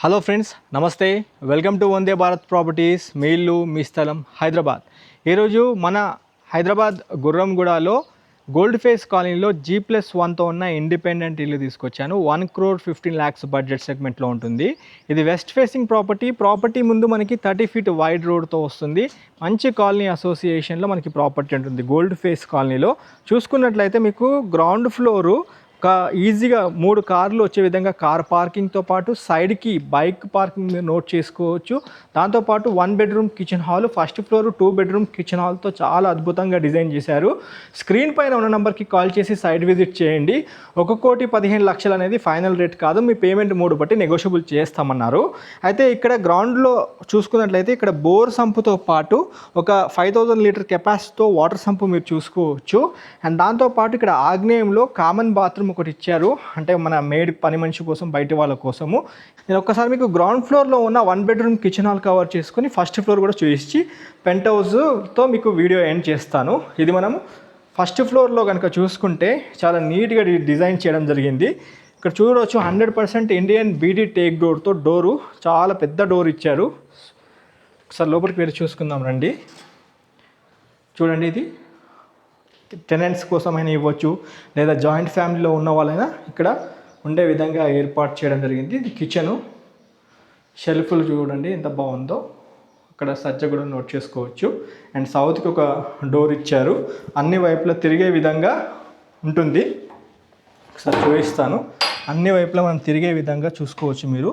Hello friends, నమస్తే. Welcome to Vande Bharat properties. మీ ఇల్లు మీ స్థలం హైదరాబాద్. ఈరోజు మన హైదరాబాద్ గుర్రంగూడలో గోల్డ్ ఫేస్ కాలనీలో G+1తో ఉన్న ఇండిపెండెంట్ ఇల్లు తీసుకొచ్చాను. 1,15,00,000 బడ్జెట్ సెగ్మెంట్లో ఉంటుంది. ఇది వెస్ట్ ఫేసింగ్ ప్రాపర్టీ ముందు మనకి 30 ఫీట్ వైడ్ రోడ్తో వస్తుంది. మంచి కాలనీ అసోసియేషన్లో మనకి ప్రాపర్టీ ఉంటుంది. గోల్డ్ ఫేస్ కాలనీలో చూసుకున్నట్లయితే మీకు గ్రౌండ్ ఫ్లోరు ఈజీగా 3 కార్లు వచ్చే విధంగా కార్ పార్కింగ్తో పాటు సైడ్కి బైక్ పార్కింగ్ మీరు నోట్ చేసుకోవచ్చు. దాంతోపాటు 1 bedroom kitchen hall, first floor 2 bedroom kitchen హాల్తో చాలా అద్భుతంగా డిజైన్ చేశారు. స్క్రీన్ పైన ఉన్న నెంబర్కి కాల్ చేసి సైట్ విజిట్ చేయండి. 1,15,00,000 అనేది ఫైనల్ రేట్ కాదు, మీ పేమెంట్ మూడు బట్టి నెగోషియబుల్ చేస్తామన్నారు. అయితే ఇక్కడ గ్రౌండ్లో చూసుకున్నట్లయితే ఇక్కడ బోర్ సంపుతో పాటు ఒక 5,000 లీటర్ కెపాసిటీతో వాటర్ సంపు మీరు చూసుకోవచ్చు. అండ్ దాంతోపాటు ఇక్కడ ఆగ్నేయంలో కామన్ బాత్రూమ్ ఒకటి ఇచ్చారు, అంటే మన మేడ్ పని మనిషి కోసం, బయట వాళ్ళ కోసము. నేను ఒక్కసారి మీకు గ్రౌండ్ ఫ్లోర్లో ఉన్న 1 బెడ్రూమ్ కిచెన్ హాల్ కవర్ చేసుకుని ఫస్ట్ ఫ్లోర్ కూడా చూపించి పెంట్ హౌస్తో మీకు వీడియో ఎండ్ చేస్తాను. ఇది మనము ఫస్ట్ ఫ్లోర్లో కనుక చూసుకుంటే చాలా నీట్గా డిజైన్ చేయడం జరిగింది. ఇక్కడ చూడవచ్చు 100% ఇండియన్ బీటీ టేక్ డోర్తో డోరు, చాలా పెద్ద డోర్ ఇచ్చారు. ఒకసారి లోపలికి వెళ్ళి చూసుకుందాం రండి. చూడండి, ఇది టెనెంట్స్ కోసమైనా ఇవ్వచ్చు, లేదా జాయింట్ ఫ్యామిలీలో ఉన్న వాళ్ళైనా ఇక్కడ ఉండే విధంగా ఏర్పాటు చేయడం జరిగింది. ఇది కిచెను, షెల్ఫ్లు చూడండి ఎంత బాగుందో. అక్కడ సజ్జ కూడా నోట్ చేసుకోవచ్చు. అండ్ సౌత్కి ఒక డోర్ ఇచ్చారు, అన్ని వైపులా తిరిగే విధంగా ఉంటుంది. ఒకసారి చూపిస్తాను. అన్ని వైపులా మనం తిరిగే విధంగా చూసుకోవచ్చు మీరు.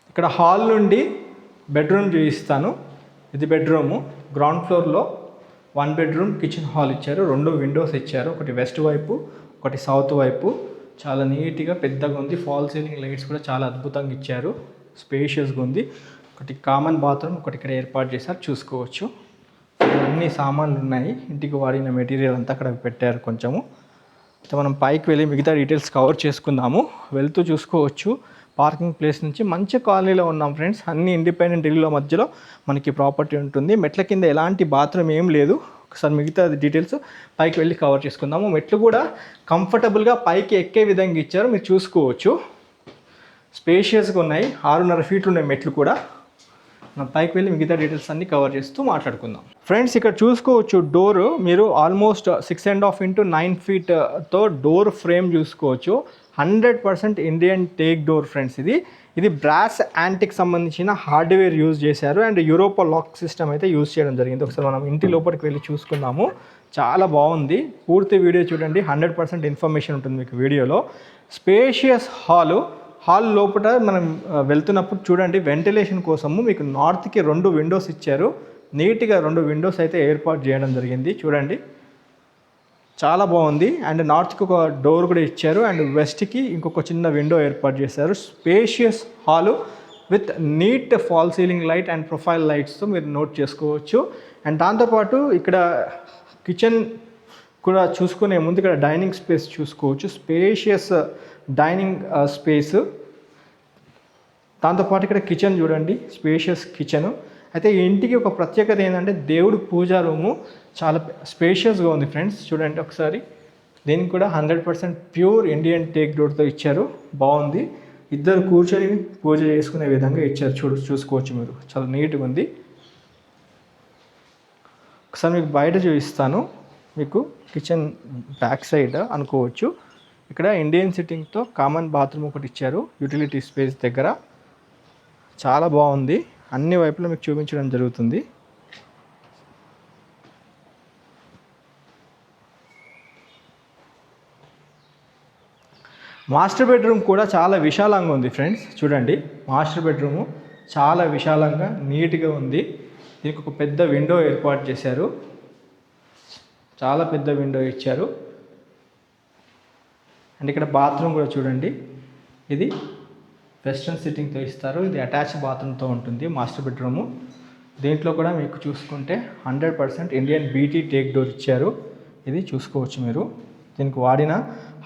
ఇక్కడ హాల్ నుండి బెడ్రూమ్ చూపిస్తాను. ఇది బెడ్రూము. గ్రౌండ్ ఫ్లోర్లో 1 బెడ్రూమ్ కిచెన్ హాల్ ఇచ్చారు. 2 విండోస్ ఇచ్చారు, ఒకటి వెస్ట్ వైపు, ఒకటి సౌత్ వైపు. చాలా నీట్గా పెద్దగా ఉంది. ఫాల్ సీలింగ్ లైట్స్ కూడా చాలా అద్భుతంగా ఇచ్చారు. స్పేషియస్గా ఉంది. ఒకటి కామన్ బాత్రూమ్ ఒకటి ఇక్కడ ఏర్పాటు చేశారు, చూసుకోవచ్చు. అన్ని సామాన్లు ఉన్నాయి, ఇంటికి వాడిన మెటీరియల్ అంతా అక్కడ పెట్టారు కొంచెము. అయితే మనం పైకి వెళ్ళి మిగతా డీటెయిల్స్ కవర్ చేసుకుందాము. వెళ్తూ చూసుకోవచ్చు పార్కింగ్ ప్లేస్ నుంచి. మంచి కాలనీలో ఉన్నాం ఫ్రెండ్స్. అన్ని ఇండిపెండెంట్ ఇల్లుల మధ్యలో మనకి ప్రాపర్టీ ఉంటుంది. మెట్ల కింద ఎలాంటి బాత్రూమ్ ఏం లేదు. ఒకసారి మిగతా డీటెయిల్స్ పైకి వెళ్ళి కవర్ చేసుకుందాము. మెట్లు కూడా కంఫర్టబుల్గా పైకి ఎక్కే విధంగా ఇచ్చారు, మీరు చూసుకోవచ్చు. స్పేషియస్గా ఉన్నాయి, 6.5 ఫీట్లు ఉన్నాయి మెట్లు కూడా. మనం పైకి వెళ్ళి మిగతా డీటెయిల్స్ అన్ని కవర్ చేస్తూ మాట్లాడుకుందాం. ఫ్రెండ్స్, ఇక్కడ చూసుకోవచ్చు డోరు, మీరు ఆల్మోస్ట్ 6.5 into 9 ఫీట్తో డోర్ ఫ్రేమ్ చూసుకోవచ్చు. 100% ఇండియన్ టేక్ డోర్ ఫ్రెండ్స్. ఇది బ్రాస్ యాంటిక్ సంబంధించిన హార్డ్వేర్ యూజ్ చేశారు. అండ్ యూరోపా లాక్ సిస్టమ్ అయితే యూజ్ చేయడం జరిగింది. ఒకసారి మనం ఇంటి లోపలికి వెళ్ళి చూసుకుందాము. చాలా బాగుంది. పూర్తి వీడియో చూడండి, 100% ఇన్ఫర్మేషన్ ఉంటుంది మీకు వీడియోలో. స్పేషియస్ హాల్ లోపల మనం వెళ్తున్నప్పుడు చూడండి, వెంటిలేషన్ కోసము మీకు నార్త్కి 2 విండోస్ ఇచ్చారు. నీట్గా 2 విండోస్ అయితే ఏర్పాటు చేయడం జరిగింది. చూడండి, చాలా బాగుంది. అండ్ నార్త్కి ఒక డోర్ కూడా ఇచ్చారు. అండ్ వెస్ట్కి ఇంకొక చిన్న విండో ఏర్పాటు చేశారు. Spacious hall with neat fall ceiling light and profile లైట్స్తో మీరు నోట్ చేసుకోవచ్చు. అండ్ దాంతోపాటు ఇక్కడ కిచెన్ కూడా చూసుకునే ముందు ఇక్కడ డైనింగ్ స్పేస్ చూసుకోవచ్చు. Spacious dining space. దాంతోపాటు ఇక్కడ కిచెన్ చూడండి, స్పేషియస్ కిచెను. అయితే ఈ ఇంటికి ఒక ప్రత్యేకత ఏంటంటే దేవుడు పూజా రూము చాలా స్పేషియస్గా ఉంది ఫ్రెండ్స్. చూడండి ఒకసారి. దీనికి కూడా 100% ప్యూర్ ఇండియన్ టేక్ డోర్తో ఇచ్చారు. బాగుంది. ఇద్దరు కూర్చొని పూజ చేసుకునే విధంగా ఇచ్చారు. చూసుకోవచ్చు మీరు. చాలా నీట్గా ఉంది. ఒకసారి మీకు బయట చూపిస్తాను. మీకు కిచెన్ బ్యాక్ సైడ్ అనుకోవచ్చు. ఇక్కడ ఇండియన్ సిట్టింగ్తో కామన్ బాత్రూమ్ ఒకటి ఇచ్చారు యూటిలిటీ స్పేస్ దగ్గర. చాలా బాగుంది. అన్ని వైపులా మీకు చూపించడం జరుగుతుంది. మాస్టర్ బెడ్రూమ్ కూడా చాలా విశాలంగా ఉంది ఫ్రెండ్స్. చూడండి, మాస్టర్ బెడ్రూము చాలా విశాలంగా నీట్గా ఉంది. దీనికి ఒక పెద్ద విండో ఏర్పాటు చేశారు. చాలా పెద్ద విండో ఇచ్చారు. అండ్ ఇక్కడ బాత్రూమ్ కూడా చూడండి, ఇది వెస్ట్రన్ సిట్టింగ్తో ఇస్తారు. ఇది అటాచ్ బాత్రూమ్తో ఉంటుంది మాస్టర్ బెడ్రూము. దీంట్లో కూడా మీకు చూసుకుంటే 100% ఇండియన్ బీటీ టేక్ డోర్ ఇచ్చారు. ఇది చూసుకోవచ్చు మీరు. దీనికి వాడిన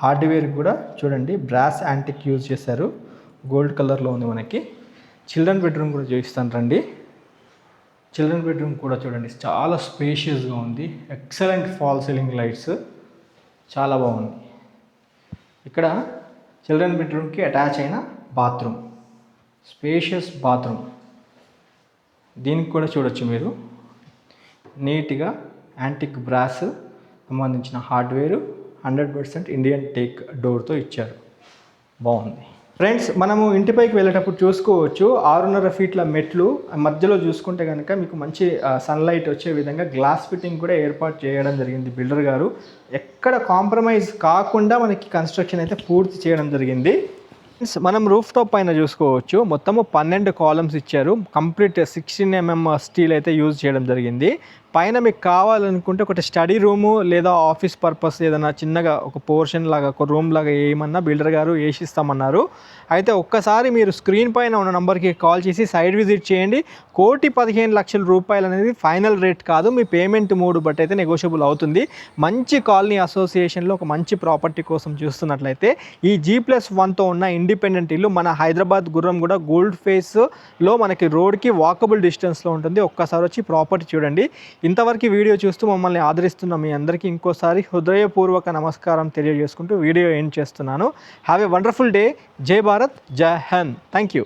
హార్డ్వేర్ కూడా చూడండి, బ్రాస్ యాంటిక్ యూజ్ చేశారు. గోల్డ్ కలర్లో ఉంది మనకి. చిల్డ్రన్ బెడ్రూమ్ కూడా చూపిస్తాను రండి. చిల్డ్రన్ బెడ్రూమ్ కూడా చూడండి చాలా స్పేషియస్గా ఉంది. ఎక్సలెంట్ ఫాల్ సీలింగ్ లైట్స్, చాలా బాగుంది. ఇక్కడ చిల్డ్రన్ బెడ్రూమ్కి అటాచ్ అయిన బాత్రూమ్, స్పేషియస్ బాత్రూమ్. దీనికి కూడా చూడొచ్చు మీరు, నీట్గా యాంటిక్ బ్రాస్ సంబంధించిన హార్డ్వేరు, 100% ఇండియన్ టేక్ డోర్తో ఇచ్చారు. బాగుంది. ఫ్రెండ్స్, మనము ఇంటిపైకి వెళ్ళేటప్పుడు చూసుకోవచ్చు 6.5 ఫీట్ల మెట్లు. మధ్యలో చూసుకుంటే కనుక మీకు మంచి సన్లైట్ వచ్చే విధంగా గ్లాస్ ఫిట్టింగ్ కూడా ఏర్పాటు చేయడం జరిగింది బిల్డర్ గారు. ఎక్కడ కాంప్రమైజ్ కాకుండా మనకి కన్స్ట్రక్షన్ అయితే పూర్తి చేయడం జరిగింది. మనం రూఫ్ టాప్ పైన చూసుకోవచ్చు, మొత్తము 12 కాలమ్స్ ఇచ్చారు. కంప్లీట్ 16 mm స్టీల్ అయితే యూజ్ చేయడం జరిగింది. పైన మీకు కావాలనుకుంటే ఒకటి స్టడీ రూము లేదా ఆఫీస్ పర్పస్ ఏదైనా చిన్నగా ఒక పోర్షన్ లాగా, ఒక రూమ్ లాగా ఏమన్నా బిల్డర్ గారు వేసిస్తామన్నారు. అయితే ఒక్కసారి మీరు స్క్రీన్ పైన ఉన్న నెంబర్కి కాల్ చేసి సైడ్ విజిట్ చేయండి. 1,15,00,000 రూపాయలు అనేది ఫైనల్ రేట్ కాదు, మీ పేమెంట్ మూడు బట్టి అయితే నెగోషియబుల్ అవుతుంది. మంచి కాలనీ అసోసియేషన్లో ఒక మంచి ప్రాపర్టీ కోసం చూస్తున్నట్లయితే ఈ G+1తో ఉన్న ఇండిపెండెంట్ ఇల్లు మన హైదరాబాద్ గుర్రంగూడ గోల్డ్ ఫేస్లో మనకి రోడ్కి వాకబుల్ డిస్టెన్స్లో ఉంటుంది. ఒక్కసారి వచ్చి ప్రాపర్టీ చూడండి. ఇంతవరకు వీడియో చూస్తూ మమ్మల్ని ఆదరిస్తున్న మీ అందరికీ ఇంకోసారి హృదయపూర్వక నమస్కారం తెలియజేసుకుంటూ వీడియో ఎండ్ చేస్తున్నాను. Have a wonderful day. జై భారత్, జై హింద్. Thank you.